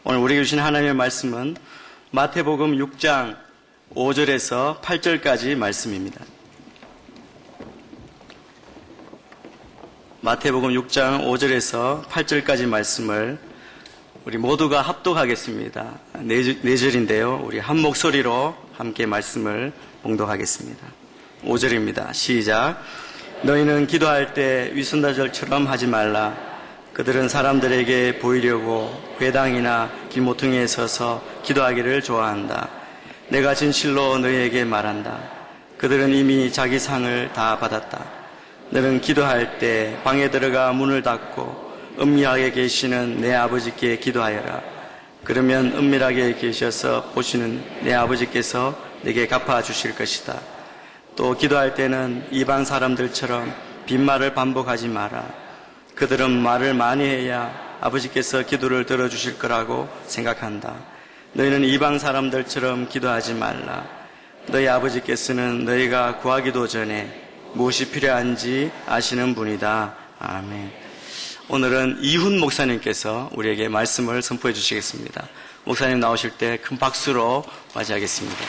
오늘 우리에게 주신 하나님의 말씀은 마태복음 6장 5절에서 8절까지 말씀입니다. 마태복음 6장 5절에서 8절까지 말씀을 우리 모두가 합독하겠습니다. 네 절인데요. 우리 한 목소리로 함께 말씀을 봉독하겠습니다. 5절입니다. 시작. 너희는 기도할 때 위선자들처럼 하지 말라. 그들은 사람들에게 보이려고 회당이나 길모퉁이에 서서 기도하기를 좋아한다. 내가 진실로 너희에게 말한다. 그들은 이미 자기 상을 다 받았다. 너는 기도할 때 방에 들어가 문을 닫고 은밀하게 계시는 내 아버지께 기도하여라. 그러면 은밀하게 계셔서 보시는 내 아버지께서 내게 갚아주실 것이다. 또 기도할 때는 이방 사람들처럼 빈말을 반복하지 마라. 그들은 말을 많이 해야 아버지께서 기도를 들어주실 거라고 생각한다. 너희는 이방 사람들처럼 기도하지 말라. 너희 아버지께서는 너희가 구하기도 전에 무엇이 필요한지 아시는 분이다. 아멘. 오늘은 이훈 목사님께서 우리에게 말씀을 선포해 주시겠습니다. 목사님 나오실 때 큰 박수로 맞이하겠습니다.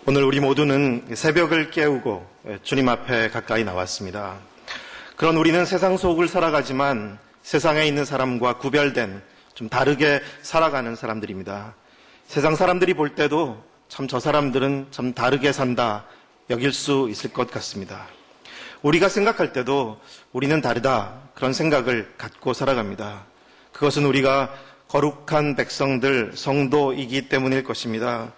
오늘 우리 모두는 새벽을 깨우고 주님 앞에 가까이 나왔습니다. 그런 우리는 세상 속을 살아가지만 세상에 있는 사람과 구별된 좀 다르게 살아가는 사람들입니다. 세상 사람들이 볼 때도 참 저 사람들은 참 다르게 산다 여길 수 있을 것 같습니다. 우리가 생각할 때도 우리는 다르다 그런 생각을 갖고 살아갑니다. 그것은 우리가 거룩한 백성들 성도이기 때문일 것입니다.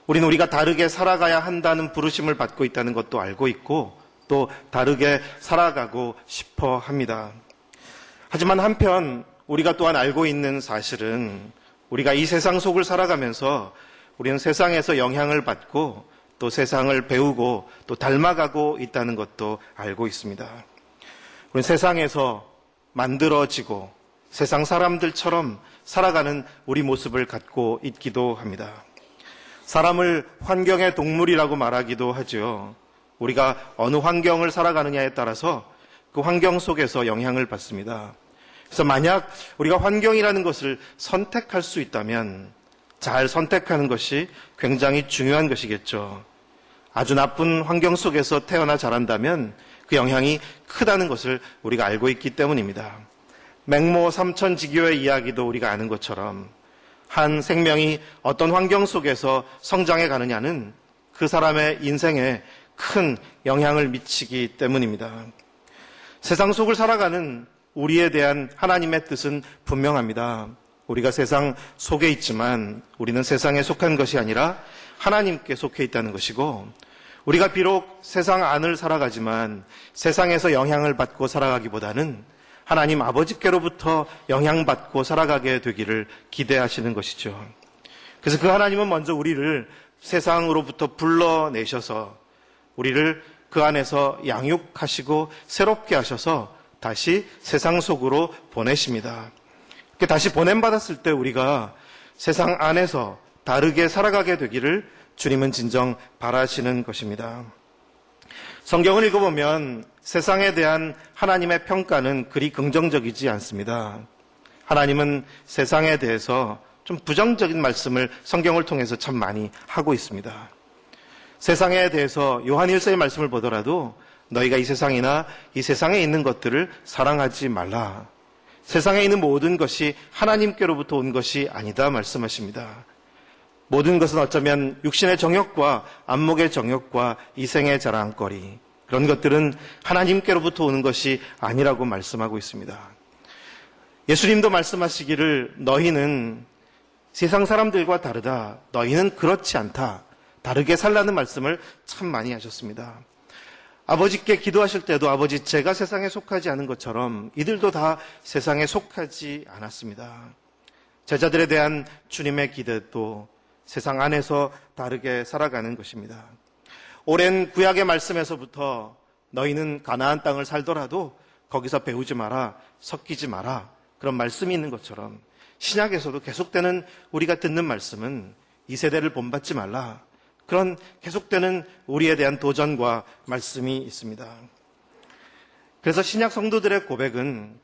우리가 다르게 살아가야 한다는 부르심을 받고 있다는 것도 알고 있고 또 다르게 살아가고 싶어 합니다. 하지만 한편 우리가 또한 알고 있는 사실은 우리가 이 세상 속을 살아가면서 우리는 세상에서 영향을 받고 또 세상을 배우고 또 닮아가고 있다는 것도 알고 있습니다. 우리는 세상에서 만들어지고 세상 사람들처럼 살아가는 우리 모습을 갖고 있기도 합니다. 사람을 환경의 동물이라고 말하기도 하죠. 우리가 어느 환경을 살아가느냐에 따라서 그 환경 속에서 영향을 받습니다. 그래서 만약 우리가 환경이라는 것을 선택할 수 있다면 잘 선택하는 것이 굉장히 중요한 것이겠죠. 아주 나쁜 환경 속에서 태어나 자란다면 그 영향이 크다는 것을 우리가 알고 있기 때문입니다. 맹모 삼천지교의 이야기도 우리가 아는 것처럼 한 생명이 어떤 환경 속에서 성장해 가느냐는 그 사람의 인생에 큰 영향을 미치기 때문입니다. 세상 속을 살아가는 우리에 대한 하나님의 뜻은 분명합니다. 우리가 세상 속에 있지만 우리는 세상에 속한 것이 아니라 하나님께 속해 있다는 것이고 우리가 비록 세상 안을 살아가지만 세상에서 영향을 받고 살아가기보다는 하나님 아버지께로부터 영향받고 살아가게 되기를 기대하시는 것이죠. 그래서 그 하나님은 먼저 우리를 세상으로부터 불러내셔서 우리를 그 안에서 양육하시고 새롭게 하셔서 다시 세상 속으로 보내십니다. 다시 보냄받았을 때 우리가 세상 안에서 다르게 살아가게 되기를 주님은 진정 바라시는 것입니다. 성경을 읽어보면 세상에 대한 하나님의 평가는 그리 긍정적이지 않습니다. 하나님은 세상에 대해서 좀 부정적인 말씀을 성경을 통해서 참 많이 하고 있습니다. 세상에 대해서 요한일서의 말씀을 보더라도 너희가 이 세상이나 이 세상에 있는 것들을 사랑하지 말라. 세상에 있는 모든 것이 하나님께로부터 온 것이 아니다 말씀하십니다. 모든 것은 어쩌면 육신의 정욕과 안목의 정욕과 이생의 자랑거리 그런 것들은 하나님께로부터 오는 것이 아니라고 말씀하고 있습니다. 예수님도 말씀하시기를 너희는 세상 사람들과 다르다. 너희는 그렇지 않다. 다르게 살라는 말씀을 참 많이 하셨습니다. 아버지께 기도하실 때도 아버지 제가 세상에 속하지 않은 것처럼 이들도 다 세상에 속하지 않았습니다. 제자들에 대한 주님의 기대도 세상 안에서 다르게 살아가는 것입니다. 오랜 구약의 말씀에서부터 너희는 가나안 땅을 살더라도 거기서 배우지 마라, 섞이지 마라 그런 말씀이 있는 것처럼 신약에서도 계속되는 우리가 듣는 말씀은 이 세대를 본받지 말라. 그런 계속되는 우리에 대한 도전과 말씀이 있습니다. 그래서 신약 성도들의 고백은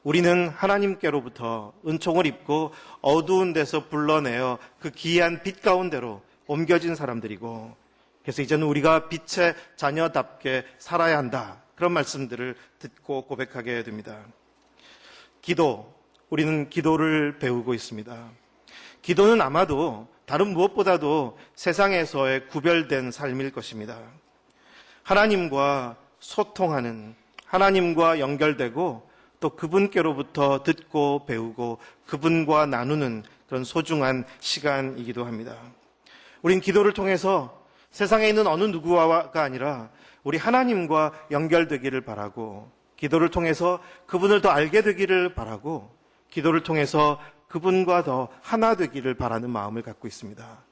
우리는 하나님께로부터 은총을 입고 어두운 데서 불러내어 그 기이한 빛 가운데로 옮겨진 사람들이고, 그래서 이제는 우리가 빛의 자녀답게 살아야 한다. 그런 말씀들을 듣고 고백하게 됩니다. 기도, 우리는 기도를 배우고 있습니다. 기도는 아마도 다른 무엇보다도 세상에서의 구별된 삶일 것입니다. 하나님과 소통하는, 하나님과 연결되고 또 그분께로부터 듣고 배우고 그분과 나누는 그런 소중한 시간이기도 합니다. 우린 기도를 통해서 세상에 있는 어느 누구와가 아니라 우리 하나님과 연결되기를 바라고, 기도를 통해서 그분을 더 알게 되기를 바라고, 기도를 통해서 그분과 더 하나 되기를 바라는 마음을 갖고 있습니다.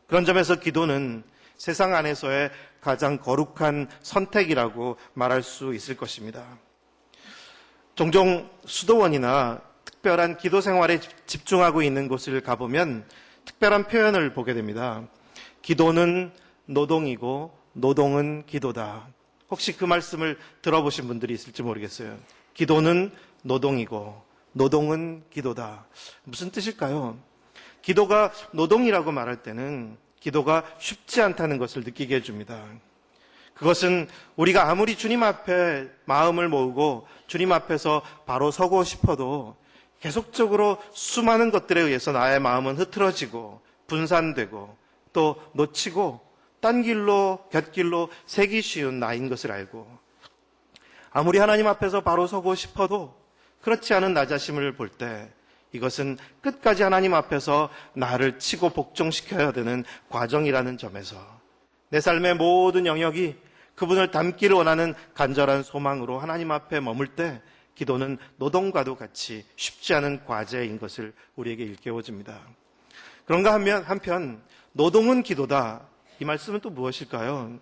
그런 점에서 기도는 세상 안에서의 가장 거룩한 선택이라고 말할 수 있을 것입니다. 종종 수도원이나 특별한 기도 생활에 집중하고 있는 곳을 가보면 특별한 표현을 보게 됩니다. 기도는 노동이고 노동은 기도다. 혹시 그 말씀을 들어보신 분들이 있을지 모르겠어요. 기도는 노동이고 노동은 기도다. 무슨 뜻일까요? 기도가 노동이라고 말할 때는 기도가 쉽지 않다는 것을 느끼게 해줍니다. 그것은 우리가 아무리 주님 앞에 마음을 모으고 주님 앞에서 바로 서고 싶어도 계속적으로 수많은 것들에 의해서 나의 마음은 흐트러지고 분산되고 또 놓치고 딴 길로 곁길로 새기 쉬운 나인 것을 알고, 아무리 하나님 앞에서 바로 서고 싶어도 그렇지 않은 나 자신을 볼 때 이것은 끝까지 하나님 앞에서 나를 치고 복종시켜야 되는 과정이라는 점에서 내 삶의 모든 영역이 그분을 닮기를 원하는 간절한 소망으로 하나님 앞에 머물 때 기도는 노동과도 같이 쉽지 않은 과제인 것을 우리에게 일깨워줍니다. 그런가 하면 한편 노동은 기도다. 이 말씀은 또 무엇일까요?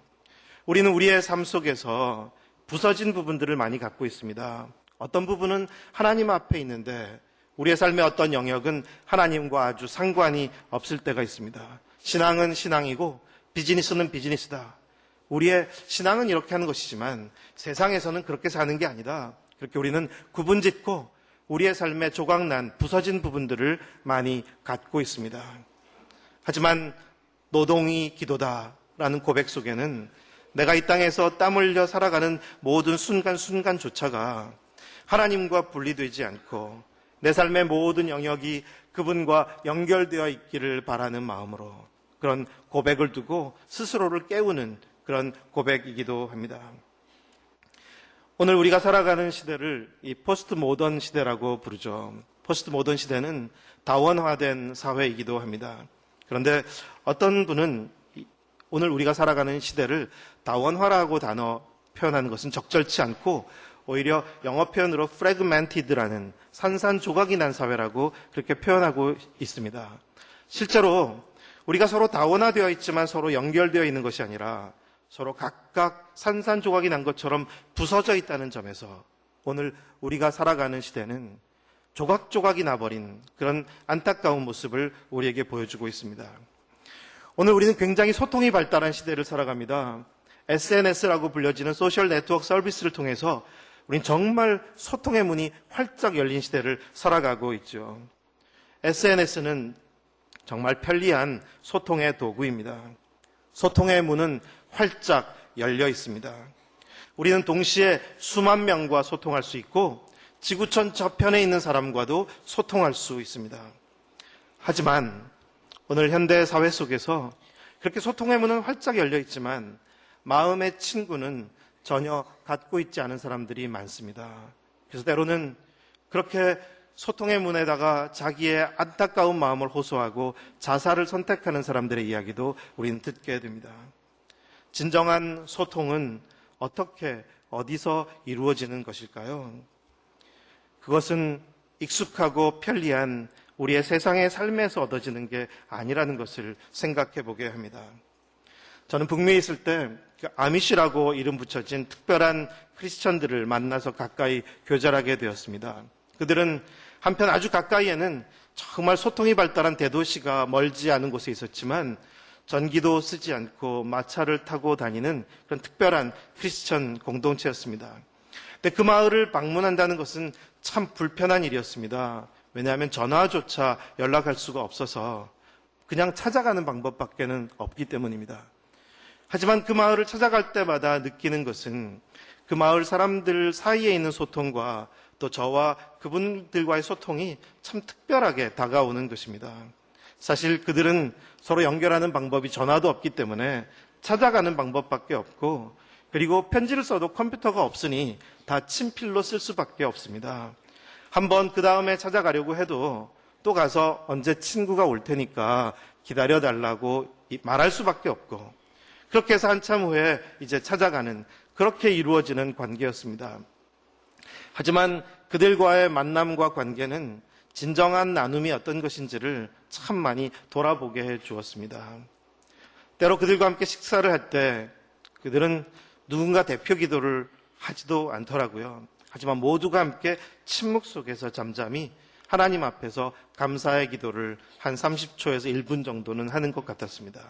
우리는 우리의 삶 속에서 부서진 부분들을 많이 갖고 있습니다. 어떤 부분은 하나님 앞에 있는데 우리의 삶의 어떤 영역은 하나님과 아주 상관이 없을 때가 있습니다. 신앙은 신앙이고 비즈니스는 비즈니스다. 우리의 신앙은 이렇게 하는 것이지만 세상에서는 그렇게 사는 게 아니다. 그렇게 우리는 구분짓고 우리의 삶의 조각난 부서진 부분들을 많이 갖고 있습니다. 하지만 노동이 기도다라는 고백 속에는 내가 이 땅에서 땀 흘려 살아가는 모든 순간순간조차가 하나님과 분리되지 않고 내 삶의 모든 영역이 그분과 연결되어 있기를 바라는 마음으로 그런 고백을 두고 스스로를 깨우는 그런 고백이기도 합니다. 오늘 우리가 살아가는 시대를 이 포스트 모던 시대라고 부르죠. 포스트 모던 시대는 다원화된 사회이기도 합니다. 그런데 어떤 분은 오늘 우리가 살아가는 시대를 다원화라고 단어 표현하는 것은 적절치 않고 오히려 영어 표현으로 fragmented라는 산산조각이 난 사회라고 그렇게 표현하고 있습니다. 실제로 우리가 서로 다원화되어 있지만 서로 연결되어 있는 것이 아니라 서로 각각 산산조각이 난 것처럼 부서져 있다는 점에서 오늘 우리가 살아가는 시대는 조각조각이 나버린 그런 안타까운 모습을 우리에게 보여주고 있습니다. 오늘 우리는 굉장히 소통이 발달한 시대를 살아갑니다. SNS라고 불려지는 소셜 네트워크 서비스를 통해서 우리는 정말 소통의 문이 활짝 열린 시대를 살아가고 있죠. SNS는 정말 편리한 소통의 도구입니다. 소통의 문은 활짝 열려 있습니다. 우리는 동시에 수만 명과 소통할 수 있고 지구촌 저편에 있는 사람과도 소통할 수 있습니다. 하지만 오늘 현대 사회 속에서 그렇게 소통의 문은 활짝 열려 있지만 마음의 친구는 전혀 갖고 있지 않은 사람들이 많습니다. 그래서 때로는 그렇게 소통의 문에다가 자기의 안타까운 마음을 호소하고 자살을 선택하는 사람들의 이야기도 우리는 듣게 됩니다. 진정한 소통은 어떻게 어디서 이루어지는 것일까요? 그것은 익숙하고 편리한 우리의 세상의 삶에서 얻어지는 게 아니라는 것을 생각해 보게 합니다. 저는 북미에 있을 때 아미시라고 이름 붙여진 특별한 크리스천들을 만나서 가까이 교절하게 되었습니다. 그들은 한편 아주 가까이에는 정말 소통이 발달한 대도시가 멀지 않은 곳에 있었지만 전기도 쓰지 않고 마차를 타고 다니는 그런 특별한 크리스천 공동체였습니다. 근데 그 마을을 방문한다는 것은 참 불편한 일이었습니다. 왜냐하면 전화조차 연락할 수가 없어서 그냥 찾아가는 방법밖에는 없기 때문입니다. 하지만 그 마을을 찾아갈 때마다 느끼는 것은 그 마을 사람들 사이에 있는 소통과 또 저와 그분들과의 소통이 참 특별하게 다가오는 것입니다. 사실 그들은 서로 연결하는 방법이 전화도 없기 때문에 찾아가는 방법밖에 없고, 그리고 편지를 써도 컴퓨터가 없으니 다 친필로 쓸 수밖에 없습니다. 한번 그 다음에 찾아가려고 해도 또 가서 언제 친구가 올 테니까 기다려달라고 말할 수밖에 없고, 그렇게 해서 한참 후에 이제 찾아가는, 그렇게 이루어지는 관계였습니다. 하지만 그들과의 만남과 관계는 진정한 나눔이 어떤 것인지를 참 많이 돌아보게 해 주었습니다. 때로 그들과 함께 식사를 할 때 그들은 누군가 대표 기도를 하지도 않더라고요. 하지만 모두가 함께 침묵 속에서 잠잠히 하나님 앞에서 감사의 기도를 한 30초에서 1분 정도는 하는 것 같았습니다.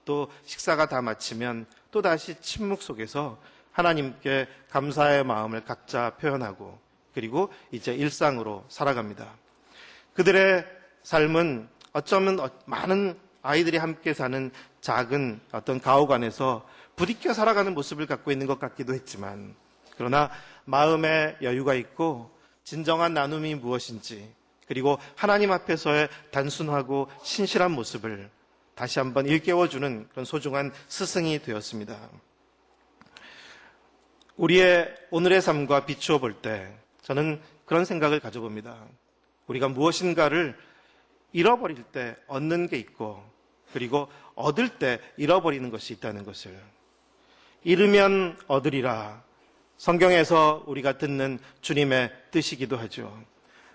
또 식사가 다 마치면 또 다시 침묵 속에서 하나님께 감사의 마음을 각자 표현하고, 그리고 이제 일상으로 살아갑니다. 그들의 삶은 어쩌면 많은 아이들이 함께 사는 작은 어떤 가옥 안에서 부딪혀 살아가는 모습을 갖고 있는 것 같기도 했지만, 그러나 마음에 여유가 있고 진정한 나눔이 무엇인지, 그리고 하나님 앞에서의 단순하고 신실한 모습을 다시 한번 일깨워주는 그런 소중한 스승이 되었습니다. 우리의 오늘의 삶과 비추어 볼 때 저는 그런 생각을 가져봅니다. 우리가 무엇인가를 잃어버릴 때 얻는 게 있고, 그리고 얻을 때 잃어버리는 것이 있다는 것을. 잃으면 얻으리라. 성경에서 우리가 듣는 주님의 뜻이기도 하죠.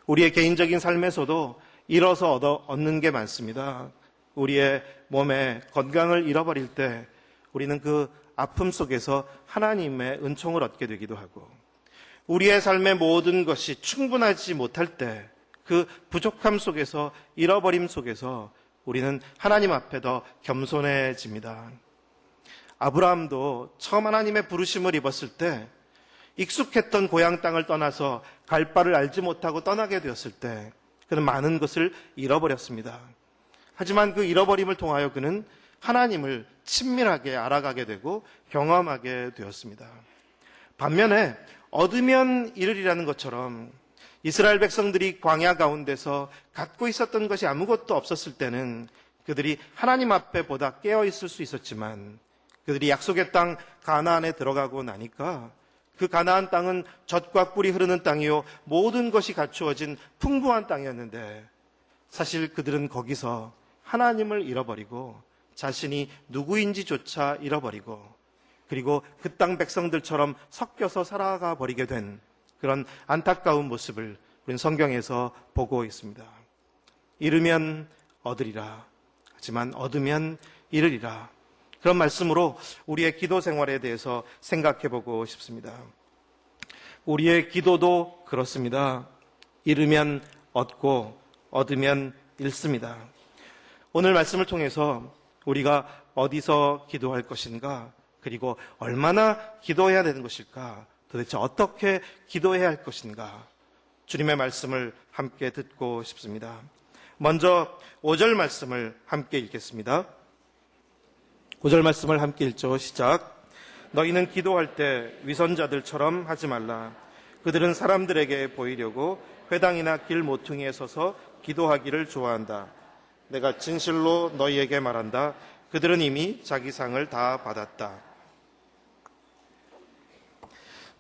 우리의 개인적인 삶에서도 잃어서 얻는 게 많습니다. 우리의 몸에 건강을 잃어버릴 때 우리는 그 아픔 속에서 하나님의 은총을 얻게 되기도 하고, 우리의 삶의 모든 것이 충분하지 못할 때 그 부족함 속에서, 잃어버림 속에서 우리는 하나님 앞에 더 겸손해집니다. 아브라함도 처음 하나님의 부르심을 입었을 때, 익숙했던 고향 땅을 떠나서 갈 바를 알지 못하고 떠나게 되었을 때 그는 많은 것을 잃어버렸습니다. 하지만 그 잃어버림을 통하여 그는 하나님을 친밀하게 알아가게 되고 경험하게 되었습니다. 반면에 얻으면 잃으리라는 것처럼 이스라엘 백성들이 광야 가운데서 갖고 있었던 것이 아무것도 없었을 때는 그들이 하나님 앞에 보다 깨어 있을 수 있었지만, 그들이 약속의 땅 가나안에 들어가고 나니까 그 가나안 땅은 젖과 꿀이 흐르는 땅이요 모든 것이 갖추어진 풍부한 땅이었는데, 사실 그들은 거기서 하나님을 잃어버리고 자신이 누구인지조차 잃어버리고, 그리고 그 땅 백성들처럼 섞여서 살아가 버리게 된 그런 안타까운 모습을 우리는 성경에서 보고 있습니다. 잃으면 얻으리라. 하지만 얻으면 잃으리라. 그런 말씀으로 우리의 기도 생활에 대해서 생각해 보고 싶습니다. 우리의 기도도 그렇습니다. 잃으면 얻고 얻으면 잃습니다. 오늘 말씀을 통해서 우리가 어디서 기도할 것인가, 그리고 얼마나 기도해야 되는 것일까, 도대체 어떻게 기도해야 할 것인가, 주님의 말씀을 함께 듣고 싶습니다. 먼저 5절 말씀을 함께 읽겠습니다. 5절 말씀을 함께 읽죠. 시작. 너희는 기도할 때 위선자들처럼 하지 말라. 그들은 사람들에게 보이려고 회당이나 길 모퉁이에 서서 기도하기를 좋아한다. 내가 진실로 너희에게 말한다. 그들은 이미 자기 상을 다 받았다.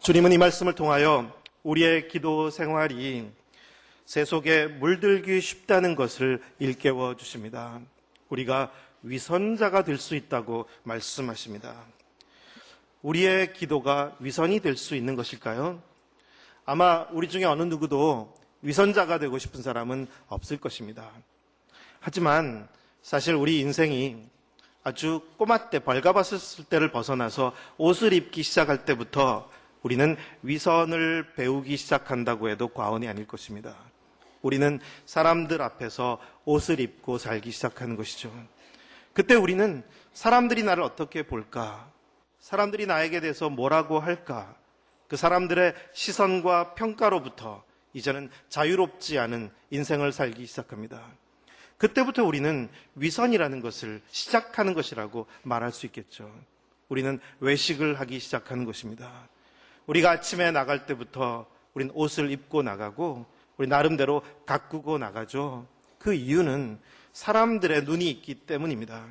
주님은 이 말씀을 통하여 우리의 기도 생활이 새 속에 물들기 쉽다는 것을 일깨워 주십니다. 우리가 위선자가 될 수 있다고 말씀하십니다. 우리의 기도가 위선이 될 수 있는 것일까요? 아마 우리 중에 어느 누구도 위선자가 되고 싶은 사람은 없을 것입니다. 하지만 사실 우리 인생이 아주 꼬마 때, 벌가벗었을 때를 벗어나서 옷을 입기 시작할 때부터 우리는 위선을 배우기 시작한다고 해도 과언이 아닐 것입니다. 우리는 사람들 앞에서 옷을 입고 살기 시작하는 것이죠. 그때 우리는 사람들이 나를 어떻게 볼까? 사람들이 나에게 대해서 뭐라고 할까? 그 사람들의 시선과 평가로부터 이제는 자유롭지 않은 인생을 살기 시작합니다. 그때부터 우리는 위선이라는 것을 시작하는 것이라고 말할 수 있겠죠. 우리는 외식을 하기 시작하는 것입니다. 우리가 아침에 나갈 때부터 우리는 옷을 입고 나가고 우리 나름대로 가꾸고 나가죠. 그 이유는 사람들의 눈이 있기 때문입니다.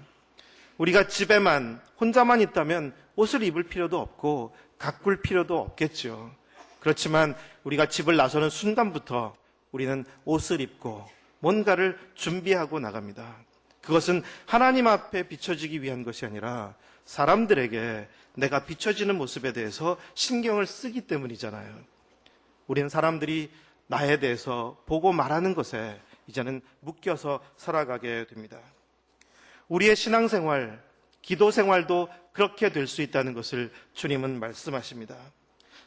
우리가 집에만 혼자만 있다면 옷을 입을 필요도 없고 가꿀 필요도 없겠죠. 그렇지만 우리가 집을 나서는 순간부터 우리는 옷을 입고 뭔가를 준비하고 나갑니다. 그것은 하나님 앞에 비춰지기 위한 것이 아니라 사람들에게 내가 비춰지는 모습에 대해서 신경을 쓰기 때문이잖아요. 우리는 사람들이 나에 대해서 보고 말하는 것에 이제는 묶여서 살아가게 됩니다. 우리의 신앙생활, 기도생활도 그렇게 될 수 있다는 것을 주님은 말씀하십니다.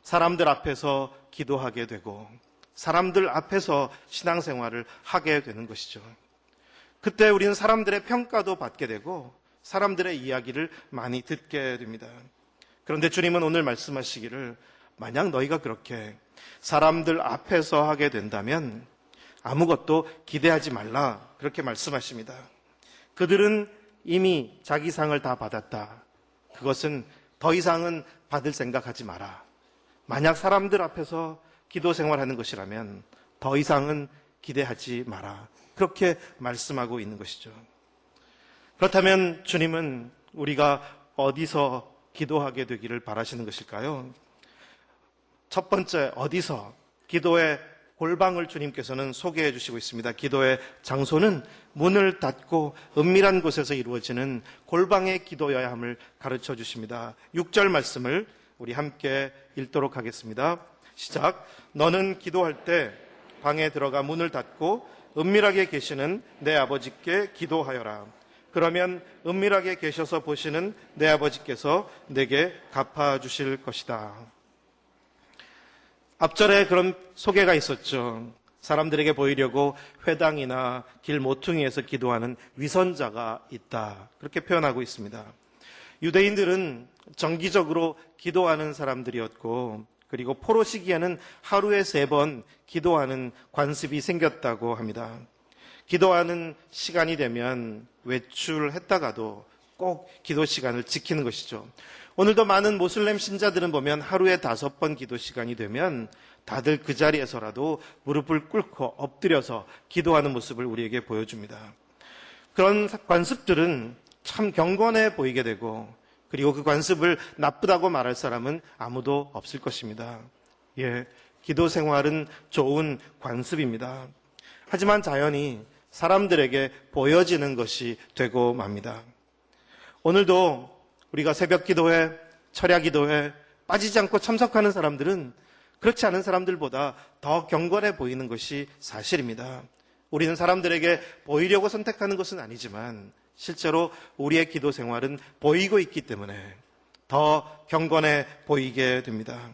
사람들 앞에서 기도하게 되고 사람들 앞에서 신앙생활을 하게 되는 것이죠. 그때 우리는 사람들의 평가도 받게 되고 사람들의 이야기를 많이 듣게 됩니다. 그런데 주님은 오늘 말씀하시기를 만약 너희가 그렇게 사람들 앞에서 하게 된다면 아무것도 기대하지 말라 그렇게 말씀하십니다. 그들은 이미 자기 상을 다 받았다. 그것은 더 이상은 받을 생각하지 마라. 만약 사람들 앞에서 기도 생활하는 것이라면 더 이상은 기대하지 마라. 그렇게 말씀하고 있는 것이죠. 그렇다면 주님은 우리가 어디서 기도하게 되기를 바라시는 것일까요? 첫 번째, 어디서? 기도의 골방을 주님께서는 소개해 주시고 있습니다. 기도의 장소는 문을 닫고 은밀한 곳에서 이루어지는 골방의 기도여야 함을 가르쳐 주십니다. 6절 말씀을 우리 함께 읽도록 하겠습니다. 시작. 너는 기도할 때 방에 들어가 문을 닫고 은밀하게 계시는 내 아버지께 기도하여라. 그러면 은밀하게 계셔서 보시는 내 아버지께서 내게 갚아주실 것이다. 앞절에 그런 소개가 있었죠. 사람들에게 보이려고 회당이나 길 모퉁이에서 기도하는 위선자가 있다. 그렇게 표현하고 있습니다. 유대인들은 정기적으로 기도하는 사람들이었고 그리고 포로 시기에는 하루에 3번 기도하는 관습이 생겼다고 합니다. 기도하는 시간이 되면 외출했다가도 꼭 기도 시간을 지키는 것이죠. 오늘도 많은 모슬렘 신자들은 보면 하루에 5번 기도 시간이 되면 다들 그 자리에서라도 무릎을 꿇고 엎드려서 기도하는 모습을 우리에게 보여줍니다. 그런 관습들은 참 경건해 보이게 되고 그리고 그 관습을 나쁘다고 말할 사람은 아무도 없을 것입니다. 예, 기도 생활은 좋은 관습입니다. 하지만 자연히 사람들에게 보여지는 것이 되고 맙니다. 오늘도 우리가 새벽 기도회, 철야 기도회 빠지지 않고 참석하는 사람들은 그렇지 않은 사람들보다 더 경건해 보이는 것이 사실입니다. 우리는 사람들에게 보이려고 선택하는 것은 아니지만 실제로 우리의 기도 생활은 보이고 있기 때문에 더 경건해 보이게 됩니다.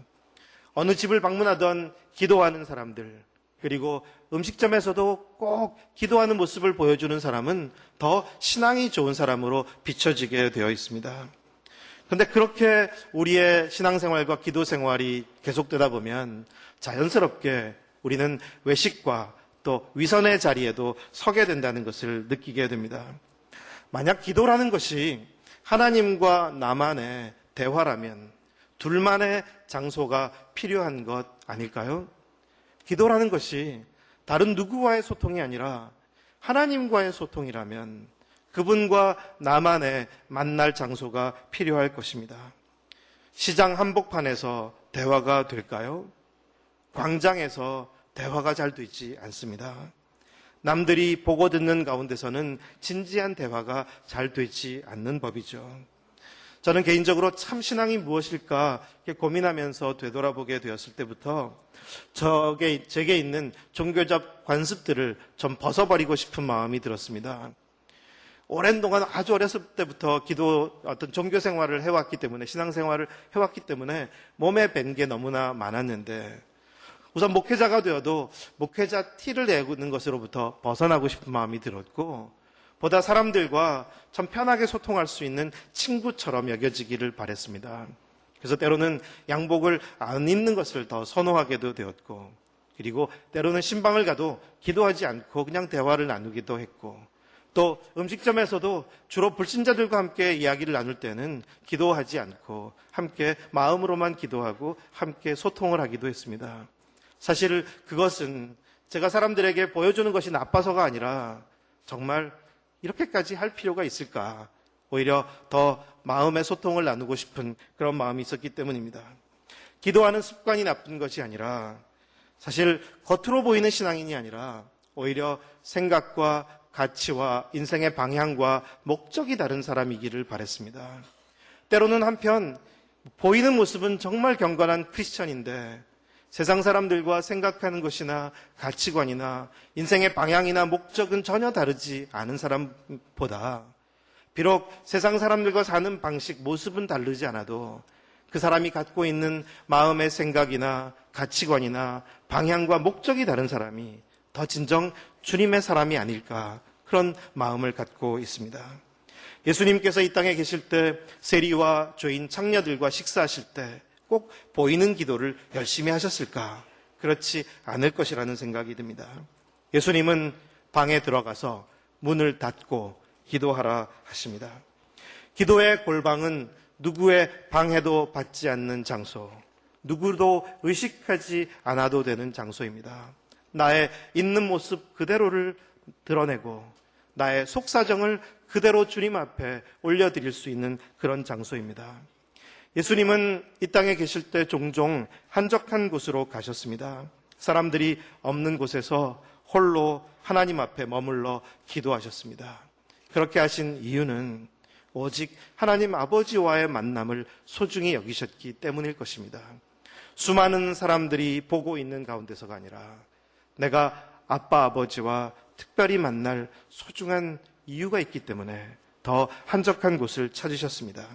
어느 집을 방문하던 기도하는 사람들, 그리고 음식점에서도 꼭 기도하는 모습을 보여주는 사람은 더 신앙이 좋은 사람으로 비춰지게 되어 있습니다. 그런데 그렇게 우리의 신앙생활과 기도생활이 계속되다 보면 자연스럽게 우리는 외식과 또 위선의 자리에도 서게 된다는 것을 느끼게 됩니다. 만약 기도라는 것이 하나님과 나만의 대화라면 둘만의 장소가 필요한 것 아닐까요? 기도라는 것이 다른 누구와의 소통이 아니라 하나님과의 소통이라면 그분과 나만의 만날 장소가 필요할 것입니다. 시장 한복판에서 대화가 될까요? 광장에서 대화가 잘 되지 않습니다. 남들이 보고 듣는 가운데서는 진지한 대화가 잘 되지 않는 법이죠. 저는 개인적으로 참 신앙이 무엇일까 이렇게 고민하면서 되돌아보게 되었을 때부터 제게 있는 종교적 관습들을 좀 벗어버리고 싶은 마음이 들었습니다. 오랜 동안 아주 어렸을 때부터 어떤 종교 생활을 해왔기 때문에, 신앙생활을 해왔기 때문에 몸에 밴 게 너무나 많았는데 우선 목회자가 되어도 목회자 티를 내는 것으로부터 벗어나고 싶은 마음이 들었고 보다 사람들과 참 편하게 소통할 수 있는 친구처럼 여겨지기를 바랬습니다. 그래서 때로는 양복을 안 입는 것을 더 선호하게도 되었고, 그리고 때로는 신방을 가도 기도하지 않고 그냥 대화를 나누기도 했고, 또 음식점에서도 주로 불신자들과 함께 이야기를 나눌 때는 기도하지 않고 함께 마음으로만 기도하고 함께 소통을 하기도 했습니다. 사실 그것은 제가 사람들에게 보여주는 것이 나빠서가 아니라 정말 이렇게까지 할 필요가 있을까? 오히려 더 마음의 소통을 나누고 싶은 그런 마음이 있었기 때문입니다. 기도하는 습관이 나쁜 것이 아니라 사실 겉으로 보이는 신앙인이 아니라 오히려 생각과 가치와 인생의 방향과 목적이 다른 사람이기를 바랬습니다. 때로는 한편 보이는 모습은 정말 경건한 크리스천인데 세상 사람들과 생각하는 것이나 가치관이나 인생의 방향이나 목적은 전혀 다르지 않은 사람보다 비록 세상 사람들과 사는 방식, 모습은 다르지 않아도 그 사람이 갖고 있는 마음의 생각이나 가치관이나 방향과 목적이 다른 사람이 더 진정 주님의 사람이 아닐까, 그런 마음을 갖고 있습니다. 예수님께서 이 땅에 계실 때 세리와 죄인 창녀들과 식사하실 때 꼭 보이는 기도를 열심히 하셨을까? 그렇지 않을 것이라는 생각이 듭니다. 예수님은 방에 들어가서 문을 닫고 기도하라 하십니다. 기도의 골방은 누구의 방해도 받지 않는 장소, 누구도 의식하지 않아도 되는 장소입니다. 나의 있는 모습 그대로를 드러내고 나의 속사정을 그대로 주님 앞에 올려드릴 수 있는 그런 장소입니다. 예수님은 이 땅에 계실 때 종종 한적한 곳으로 가셨습니다. 사람들이 없는 곳에서 홀로 하나님 앞에 머물러 기도하셨습니다. 그렇게 하신 이유는 오직 하나님 아버지와의 만남을 소중히 여기셨기 때문일 것입니다. 수많은 사람들이 보고 있는 가운데서가 아니라 내가 아빠 아버지와 특별히 만날 소중한 이유가 있기 때문에 더 한적한 곳을 찾으셨습니다.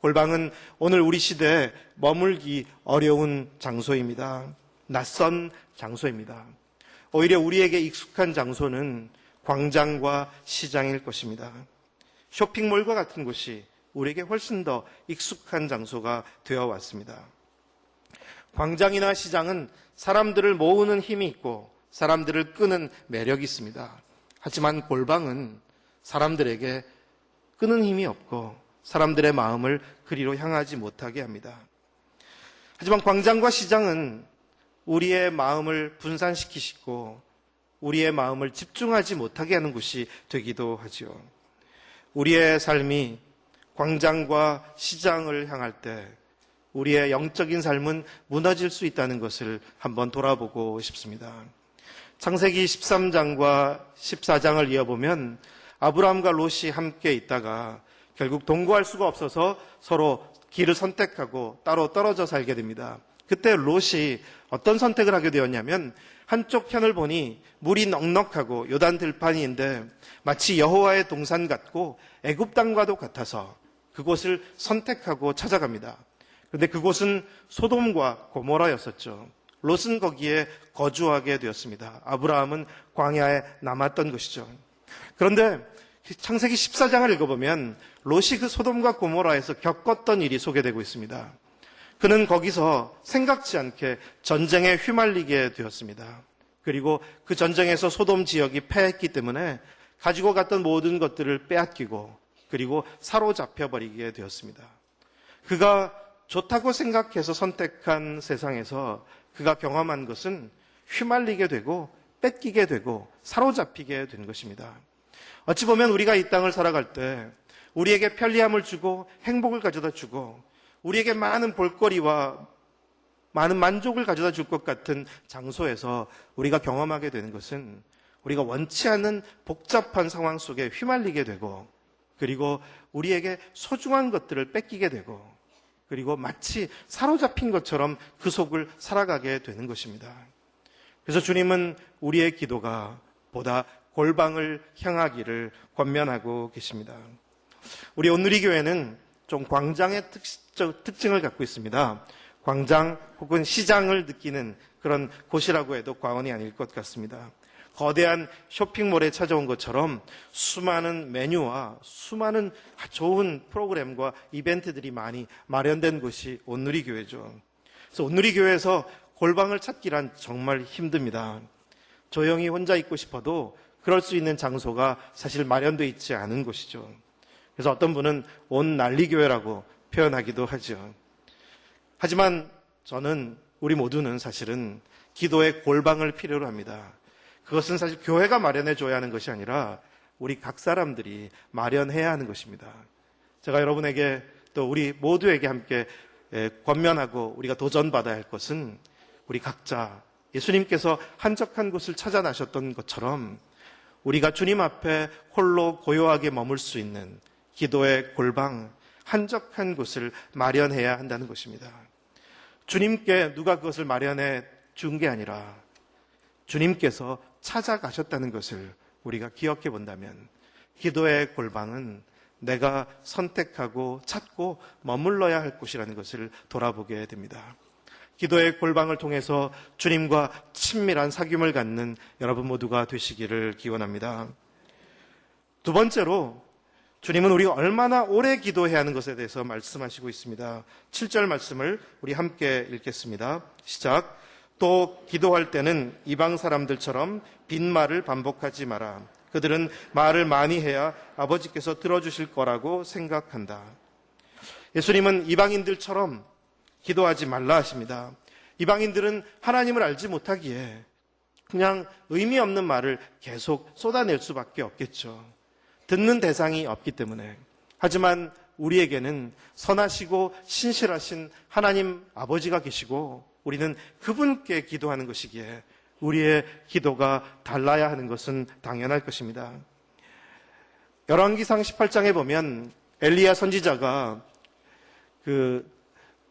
골방은 오늘 우리 시대에 머물기 어려운 장소입니다. 낯선 장소입니다. 오히려 우리에게 익숙한 장소는 광장과 시장일 것입니다. 쇼핑몰과 같은 곳이 우리에게 훨씬 더 익숙한 장소가 되어 왔습니다. 광장이나 시장은 사람들을 모으는 힘이 있고 사람들을 끄는 매력이 있습니다. 하지만 골방은 사람들에게 끄는 힘이 없고 사람들의 마음을 그리로 향하지 못하게 합니다. 하지만 광장과 시장은 우리의 마음을 분산시키시고 우리의 마음을 집중하지 못하게 하는 곳이 되기도 하죠. 우리의 삶이 광장과 시장을 향할 때 우리의 영적인 삶은 무너질 수 있다는 것을 한번 돌아보고 싶습니다. 창세기 13장과 14장을 이어보면 아브라함과 롯이 함께 있다가 결국 동거할 수가 없어서 서로 길을 선택하고 따로 떨어져 살게 됩니다. 그때 롯이 어떤 선택을 하게 되었냐면 한쪽 편을 보니 물이 넉넉하고 요단 들판인데 마치 여호와의 동산 같고 애굽 땅과도 같아서 그곳을 선택하고 찾아갑니다. 그런데 그곳은 소돔과 고모라였었죠. 롯은 거기에 거주하게 되었습니다. 아브라함은 광야에 남았던 것이죠. 그런데 창세기 14장을 읽어보면 롯이 그 소돔과 고모라에서 겪었던 일이 소개되고 있습니다. 그는 거기서 생각지 않게 전쟁에 휘말리게 되었습니다. 그리고 그 전쟁에서 소돔 지역이 패했기 때문에 가지고 갔던 모든 것들을 빼앗기고 그리고 사로잡혀버리게 되었습니다. 그가 좋다고 생각해서 선택한 세상에서 그가 경험한 것은 휘말리게 되고 뺏기게 되고 사로잡히게 된 것입니다. 어찌 보면 우리가 이 땅을 살아갈 때 우리에게 편리함을 주고 행복을 가져다 주고 우리에게 많은 볼거리와 많은 만족을 가져다 줄 것 같은 장소에서 우리가 경험하게 되는 것은 우리가 원치 않는 복잡한 상황 속에 휘말리게 되고 그리고 우리에게 소중한 것들을 뺏기게 되고 그리고 마치 사로잡힌 것처럼 그 속을 살아가게 되는 것입니다. 그래서 주님은 우리의 기도가 보다 골방을 향하기를 권면하고 계십니다. 우리 온누리교회는 좀 광장의 특징을 갖고 있습니다. 광장 혹은 시장을 느끼는 그런 곳이라고 해도 과언이 아닐 것 같습니다. 거대한 쇼핑몰에 찾아온 것처럼 수많은 메뉴와 수많은 좋은 프로그램과 이벤트들이 많이 마련된 곳이 온누리교회죠. 그래서 온누리교회에서 골방을 찾기란 정말 힘듭니다. 조용히 혼자 있고 싶어도 그럴 수 있는 장소가 사실 마련되어 있지 않은 곳이죠. 그래서 어떤 분은 온 난리교회라고 표현하기도 하죠. 하지만 저는 우리 모두는 사실은 기도의 골방을 필요로 합니다. 그것은 사실 교회가 마련해 줘야 하는 것이 아니라 우리 각 사람들이 마련해야 하는 것입니다. 제가 여러분에게 또 우리 모두에게 함께 권면하고 우리가 도전받아야 할 것은 우리 각자 예수님께서 한적한 곳을 찾아 나셨던 것처럼 우리가 주님 앞에 홀로 고요하게 머물 수 있는 기도의 골방, 한적한 곳을 마련해야 한다는 것입니다. 주님께 누가 그것을 마련해 준 게 아니라 주님께서 찾아가셨다는 것을 우리가 기억해 본다면 기도의 골방은 내가 선택하고 찾고 머물러야 할 곳이라는 것을 돌아보게 됩니다. 기도의 골방을 통해서 주님과 친밀한 사귐을 갖는 여러분 모두가 되시기를 기원합니다. 두 번째로 주님은 우리가 얼마나 오래 기도해야 하는 것에 대해서 말씀하시고 있습니다. 7절 말씀을 우리 함께 읽겠습니다. 시작. 또 기도할 때는 이방 사람들처럼 빈말을 반복하지 마라. 그들은 말을 많이 해야 아버지께서 들어주실 거라고 생각한다. 예수님은 이방인들처럼 기도하지 말라 하십니다. 이방인들은 하나님을 알지 못하기에 그냥 의미 없는 말을 계속 쏟아낼 수밖에 없겠죠. 듣는 대상이 없기 때문에. 하지만 우리에게는 선하시고 신실하신 하나님 아버지가 계시고 우리는 그분께 기도하는 것이기에 우리의 기도가 달라야 하는 것은 당연할 것입니다. 열왕기상 18장에 보면 엘리야 선지자가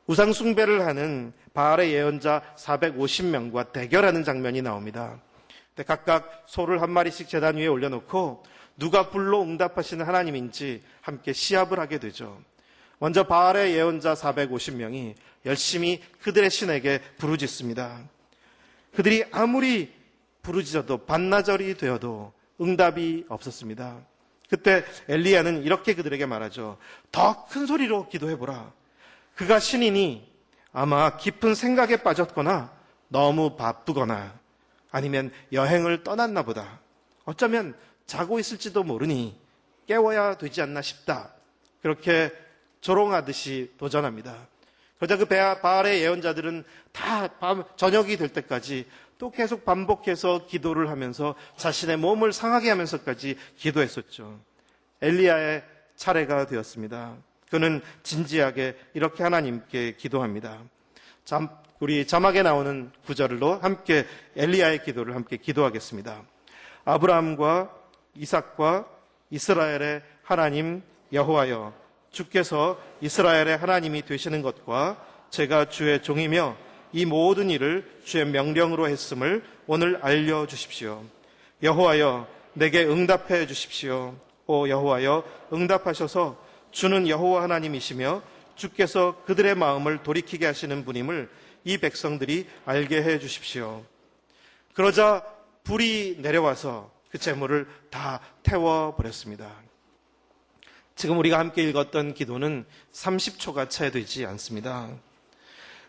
우상 숭배를 하는 바알의 예언자 450명과 대결하는 장면이 나옵니다. 각각 소를 한 마리씩 제단 위에 올려놓고 누가 불로 응답하시는 하나님인지 함께 시합을 하게 되죠. 먼저 바알의 예언자 450명이 열심히 그들의 신에게 부르짖습니다. 그들이 아무리 부르짖어도 반나절이 되어도 응답이 없었습니다. 그때 엘리야는 이렇게 그들에게 말하죠. 더 큰 소리로 기도해보라. 그가 신이니 아마 깊은 생각에 빠졌거나 너무 바쁘거나 아니면 여행을 떠났나 보다. 어쩌면 자고 있을지도 모르니 깨워야 되지 않나 싶다. 그렇게 조롱하듯이 도전합니다. 그러자 그 바알의 예언자들은 다 저녁이 될 때까지 또 계속 반복해서 기도를 하면서 자신의 몸을 상하게 하면서까지 기도했었죠. 엘리야의 차례가 되었습니다. 그는 진지하게 이렇게 하나님께 기도합니다. 우리 자막에 나오는 구절로 함께 엘리야의 기도를 함께 기도하겠습니다. 아브라함과 이삭과 이스라엘의 하나님 여호와여, 주께서 이스라엘의 하나님이 되시는 것과 제가 주의 종이며 이 모든 일을 주의 명령으로 했음을 오늘 알려주십시오. 여호와여, 내게 응답해 주십시오. 오 여호와여, 응답하셔서 주는 여호와 하나님이시며 주께서 그들의 마음을 돌이키게 하시는 분임을 이 백성들이 알게 해 주십시오. 그러자 불이 내려와서 그 재물을 다 태워버렸습니다. 지금 우리가 함께 읽었던 기도는 30초가 채 되지 않습니다.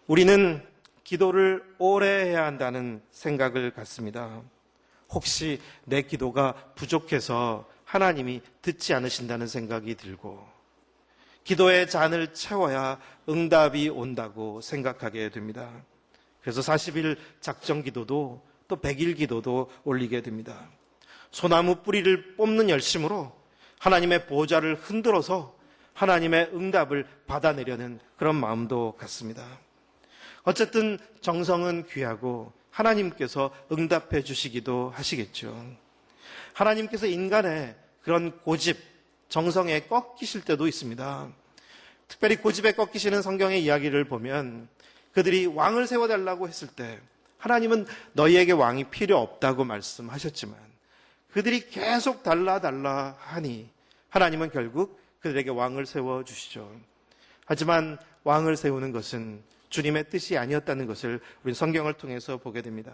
우리는 기도를 오래 해야 한다는 생각을 갖습니다. 혹시 내 기도가 부족해서 하나님이 듣지 않으신다는 생각이 들고 기도의 잔을 채워야 응답이 온다고 생각하게 됩니다. 그래서 40일 작정 기도도 또 100일 기도도 올리게 됩니다. 소나무 뿌리를 뽑는 열심으로 하나님의 보좌를 흔들어서 하나님의 응답을 받아내려는 그런 마음도 같습니다. 어쨌든 정성은 귀하고 하나님께서 응답해 주시기도 하시겠죠. 하나님께서 인간의 그런 고집, 정성에 꺾이실 때도 있습니다. 특별히 고집에 꺾이시는 성경의 이야기를 보면 그들이 왕을 세워달라고 했을 때 하나님은 너희에게 왕이 필요 없다고 말씀하셨지만 그들이 계속 달라 하니 하나님은 결국 그들에게 왕을 세워주시죠. 하지만 왕을 세우는 것은 주님의 뜻이 아니었다는 것을 우리 성경을 통해서 보게 됩니다.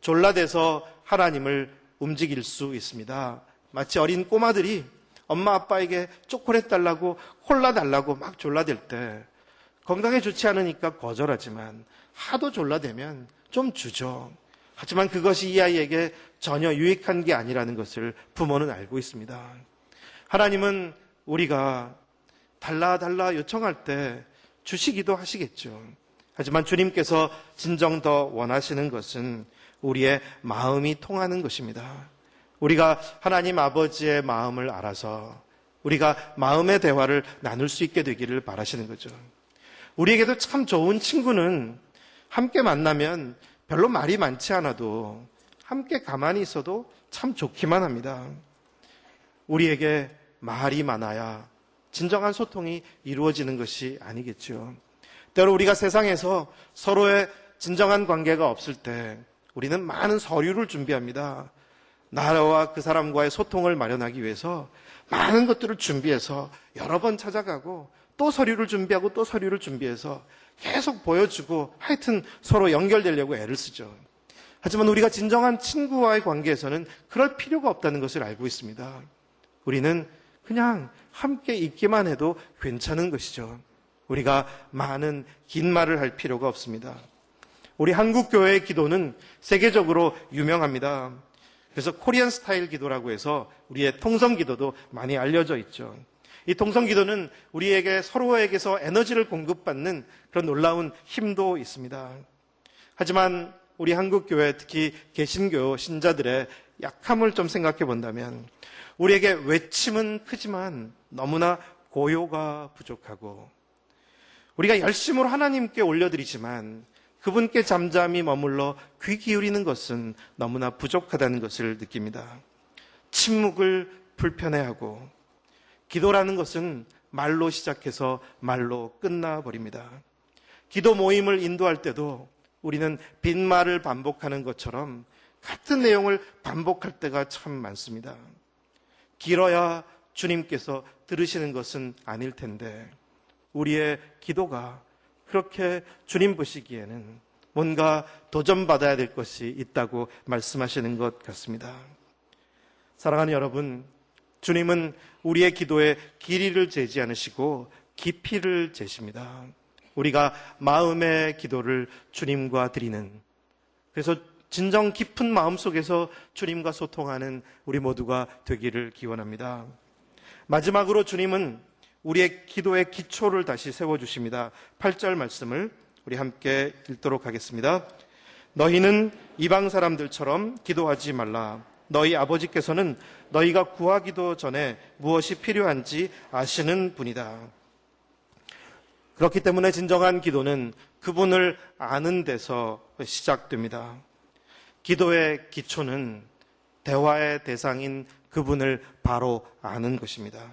졸라대서 하나님을 움직일 수 있습니다. 마치 어린 꼬마들이 엄마 아빠에게 초콜릿 달라고 콜라 달라고 막 졸라댈 때 건강에 좋지 않으니까 거절하지만 하도 졸라대면 좀 주죠. 하지만 그것이 이 아이에게 전혀 유익한 게 아니라는 것을 부모는 알고 있습니다. 하나님은 우리가 달라 요청할 때 주시기도 하시겠죠. 하지만 주님께서 진정 더 원하시는 것은 우리의 마음이 통하는 것입니다. 우리가 하나님 아버지의 마음을 알아서 우리가 마음의 대화를 나눌 수 있게 되기를 바라시는 거죠. 우리에게도 참 좋은 친구는 함께 만나면 별로 말이 많지 않아도 함께 가만히 있어도 참 좋기만 합니다. 우리에게 말이 많아야 진정한 소통이 이루어지는 것이 아니겠죠. 때로 우리가 세상에서 서로의 진정한 관계가 없을 때 우리는 많은 서류를 준비합니다. 나와 그 사람과의 소통을 마련하기 위해서 많은 것들을 준비해서 여러 번 찾아가고 또 서류를 준비하고 또 서류를 준비해서 계속 보여주고 하여튼 서로 연결되려고 애를 쓰죠. 하지만 우리가 진정한 친구와의 관계에서는 그럴 필요가 없다는 것을 알고 있습니다. 우리는 그냥 함께 있기만 해도 괜찮은 것이죠. 우리가 많은 긴 말을 할 필요가 없습니다. 우리 한국교회의 기도는 세계적으로 유명합니다. 그래서 코리안 스타일 기도라고 해서 우리의 통성 기도도 많이 알려져 있죠. 이 통성 기도는 우리에게 서로에게서 에너지를 공급받는 그런 놀라운 힘도 있습니다. 하지만 우리 한국교회, 특히 개신교 신자들의 약함을 좀 생각해 본다면 우리에게 외침은 크지만 너무나 고요가 부족하고 우리가 열심으로 하나님께 올려드리지만 그분께 잠잠히 머물러 귀 기울이는 것은 너무나 부족하다는 것을 느낍니다. 침묵을 불편해하고 기도라는 것은 말로 시작해서 말로 끝나버립니다. 기도 모임을 인도할 때도 우리는 빈말을 반복하는 것처럼 같은 내용을 반복할 때가 참 많습니다. 길어야 주님께서 들으시는 것은 아닐 텐데 우리의 기도가 그렇게 주님 보시기에는 뭔가 도전받아야 될 것이 있다고 말씀하시는 것 같습니다. 사랑하는 여러분, 주님은 우리의 기도에 길이를 재지 않으시고 깊이를 재십니다. 우리가 마음의 기도를 주님과 드리는, 그래서 진정 깊은 마음 속에서 주님과 소통하는 우리 모두가 되기를 기원합니다. 마지막으로 주님은 우리의 기도의 기초를 다시 세워주십니다. 8절 말씀을 우리 함께 읽도록 하겠습니다. 너희는 이방 사람들처럼 기도하지 말라. 너희 아버지께서는 너희가 구하기도 전에 무엇이 필요한지 아시는 분이다. 그렇기 때문에 진정한 기도는 그분을 아는 데서 시작됩니다. 기도의 기초는 대화의 대상인 그분을 바로 아는 것입니다.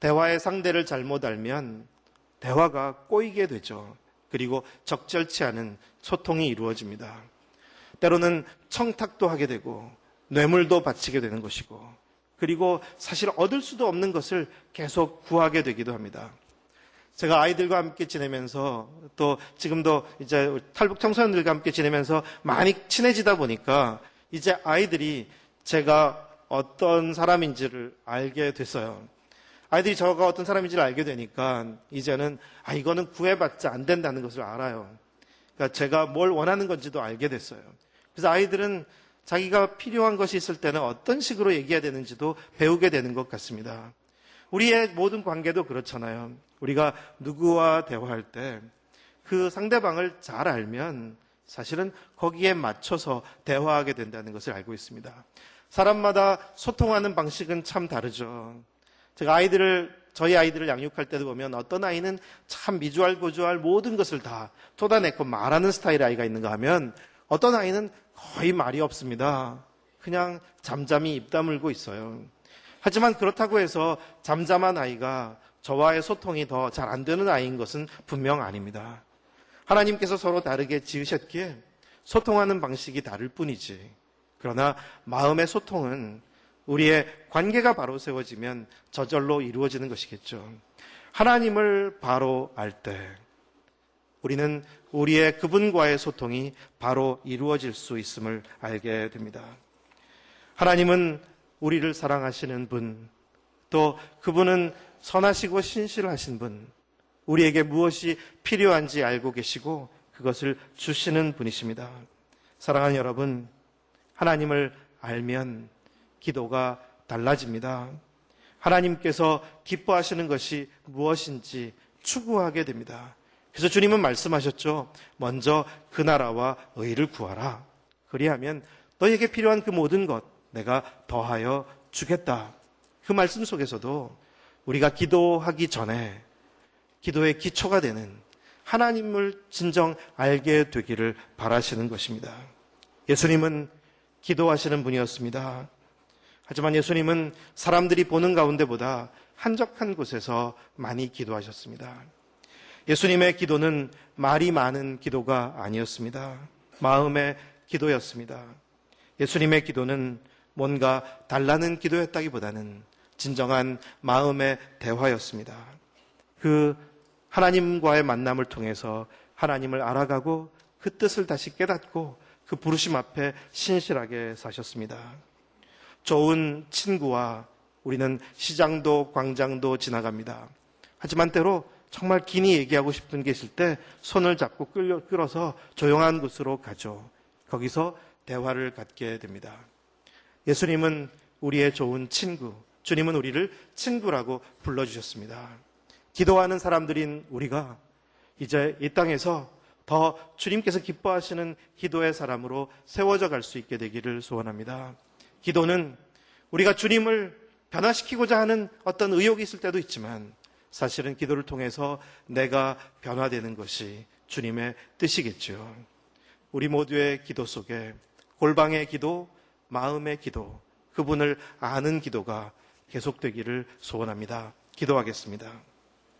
대화의 상대를 잘못 알면 대화가 꼬이게 되죠. 그리고 적절치 않은 소통이 이루어집니다. 때로는 청탁도 하게 되고 뇌물도 바치게 되는 것이고 그리고 사실 얻을 수도 없는 것을 계속 구하게 되기도 합니다. 제가 아이들과 함께 지내면서 또 지금도 이제 탈북 청소년들과 함께 지내면서 많이 친해지다 보니까 이제 아이들이 제가 어떤 사람인지를 알게 됐어요. 아이들이 저가 어떤 사람인지를 알게 되니까 이제는 이거는 구애받지 안 된다는 것을 알아요. 그러니까 제가 뭘 원하는 건지도 알게 됐어요. 그래서 아이들은 자기가 필요한 것이 있을 때는 어떤 식으로 얘기해야 되는지도 배우게 되는 것 같습니다. 우리의 모든 관계도 그렇잖아요. 우리가 누구와 대화할 때 그 상대방을 잘 알면 사실은 거기에 맞춰서 대화하게 된다는 것을 알고 있습니다. 사람마다 소통하는 방식은 참 다르죠. 제가 저희 아이들을 양육할 때도 보면 어떤 아이는 참 미주알고주알 모든 것을 다 쏟아내고 말하는 스타일의 아이가 있는가 하면 어떤 아이는 거의 말이 없습니다. 그냥 잠잠히 입 다물고 있어요. 하지만 그렇다고 해서 잠잠한 아이가 저와의 소통이 더 잘 안 되는 아이인 것은 분명 아닙니다. 하나님께서 서로 다르게 지으셨기에 소통하는 방식이 다를 뿐이지. 그러나 마음의 소통은 우리의 관계가 바로 세워지면 저절로 이루어지는 것이겠죠. 하나님을 바로 알 때 우리는 우리의 그분과의 소통이 바로 이루어질 수 있음을 알게 됩니다. 하나님은 우리를 사랑하시는 분, 또 그분은 선하시고 신실하신 분, 우리에게 무엇이 필요한지 알고 계시고 그것을 주시는 분이십니다. 사랑하는 여러분, 하나님을 알면 기도가 달라집니다. 하나님께서 기뻐하시는 것이 무엇인지 추구하게 됩니다. 그래서 주님은 말씀하셨죠. 먼저 그 나라와 의를 구하라. 그리하면 너에게 필요한 그 모든 것 내가 더하여 주겠다. 그 말씀 속에서도 우리가 기도하기 전에 기도의 기초가 되는 하나님을 진정 알게 되기를 바라시는 것입니다. 예수님은 기도하시는 분이었습니다. 하지만 예수님은 사람들이 보는 가운데보다 한적한 곳에서 많이 기도하셨습니다. 예수님의 기도는 말이 많은 기도가 아니었습니다. 마음의 기도였습니다. 예수님의 기도는 뭔가 달라는 기도였다기보다는 진정한 마음의 대화였습니다. 그 하나님과의 만남을 통해서 하나님을 알아가고 그 뜻을 다시 깨닫고 그 부르심 앞에 신실하게 사셨습니다. 좋은 친구와 우리는 시장도 광장도 지나갑니다. 하지만 때로 정말 긴히 얘기하고 싶은 게 있을 때 손을 잡고 끌어서 조용한 곳으로 가죠. 거기서 대화를 갖게 됩니다. 예수님은 우리의 좋은 친구, 주님은 우리를 친구라고 불러주셨습니다. 기도하는 사람들인 우리가 이제 이 땅에서 더 주님께서 기뻐하시는 기도의 사람으로 세워져 갈 수 있게 되기를 소원합니다. 기도는 우리가 주님을 변화시키고자 하는 어떤 의욕이 있을 때도 있지만 사실은 기도를 통해서 내가 변화되는 것이 주님의 뜻이겠죠. 우리 모두의 기도 속에 골방의 기도, 마음의 기도, 그분을 아는 기도가 계속되기를 소원합니다. 기도하겠습니다.